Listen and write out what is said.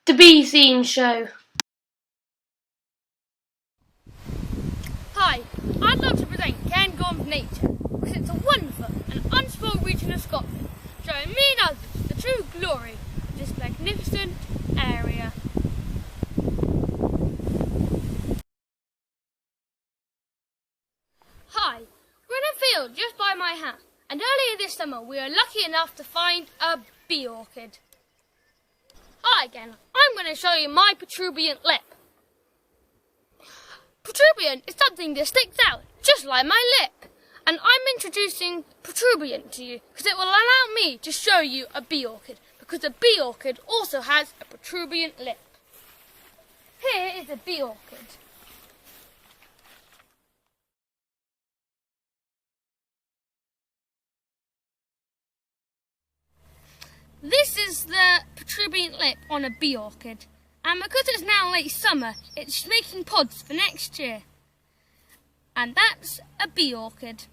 The Bee Scene Show. Hi, I'd love to present Cairngorms Nature because it's a wonderful and unspoiled region of Scotland, showing me and others the true glory of this magnificent area. Hi, we're in a field just by my house, and earlier this summer we were lucky enough to find a bee orchid. Hi again, I'm going to show you my protuberant lip. Protuberant is something that sticks out, just like my lip. And I'm introducing protuberant to you because it will allow me to show you a bee orchid, because a bee orchid also has a protuberant lip. Here is a bee orchid. This is the protuberant lip on a bee orchid. And because it's now late summer, it's making pods for next year. And that's a bee orchid.